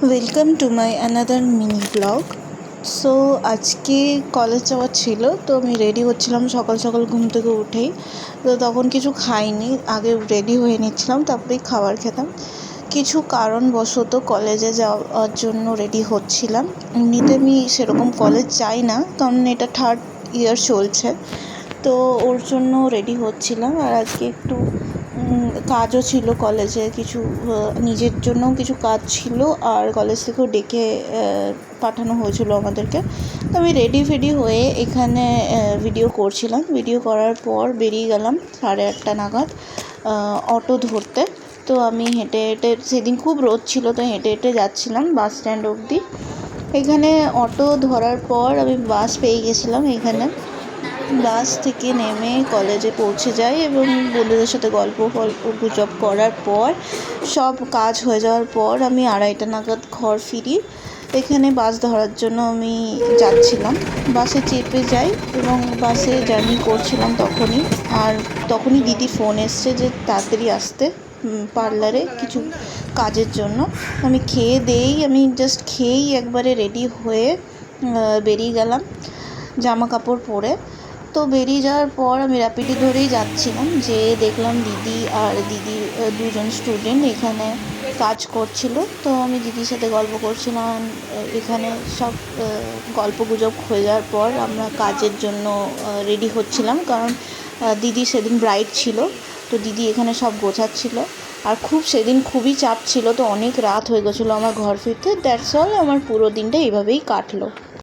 Welcome to my another mini blog. So আজকে college যাওয়ার ছিল, তো আমি রেডি হচ্ছিলাম সকাল সকাল ঘুম থেকে উঠেই। তো তখন কিছু খাইনি, আগে রেডি হয়ে নিচ্ছিলাম, তারপরেই খাবার খেতাম। কিছু কারণবশত কলেজে যাওয়ার জন্য রেডি হচ্ছিলাম। এমনিতে আমি সেরকম কলেজ যাই না, কারণ এটা 3rd ইয়ার চলছে, তো ওর জন্য রেডি হচ্ছিলাম। আর আজকে একটু কাজও ছিল কলেজে, কিছু নিজের জন্যও কিছু কাজ ছিল, আর কলেজ থেকেও ডেকে পাঠানো হয়েছিল আমাদেরকে। তো আমি রেডি হয়ে এখানে ভিডিও করছিলাম। ভিডিও করার পর বেরিয়ে গেলাম 8:30 নাগাদ অটো ধরতে। তো আমি হেঁটে হেঁটে, সেদিন খুব রোদ ছিল, তো হেঁটে হেঁটে যাচ্ছিলাম বাস স্ট্যান্ড অবধি। এখানে অটো ধরার পর আমি বাস পেয়ে গেছিলাম। এখানে বাস থেকে নেমে কলেজে পৌঁছে যাই এবং বন্ধুদের সাথে গল্প গুজব করার পর, সব কাজ হয়ে যাওয়ার পর আমি 2:30 নাগাদ ঘর ফিরি। এখানে বাস ধরার জন্য আমি যাচ্ছিলাম, বাসে চেপে যাই এবং বাসে জার্নি করছিলাম তখনই দিদির ফোন এসছে যে তাড়াতাড়ি আসতে পার্লারে কিছু কাজের জন্য। আমি জাস্ট খেয়েই একবারে রেডি হয়ে বেরিয়ে গেলাম জামা কাপড় পরে। তো বেরিয়ে যাওয়ার পর আমি র্যাপিডো ধরেই যাচ্ছিলাম, যে দেখলাম দিদি আর দিদির দুজন স্টুডেন্ট এখানে কাজ করছিল। তো আমি দিদির সাথে গল্প করছিলাম। এখানে সব গল্পগুজব হয়ে যাওয়ার পর আমরা কাজের জন্য রেডি হচ্ছিলাম, কারণ দিদি সেদিন ব্রাইড ছিল, তো দিদি এখানে সব গোছাচ্ছিল। আর সেদিন খুবই চাপ ছিল, তো অনেক রাত হয়ে গেছিলো আমার ঘর ফিরতে। দ্যাটস অল, আমার পুরো দিনটা এইভাবেই কাটলো।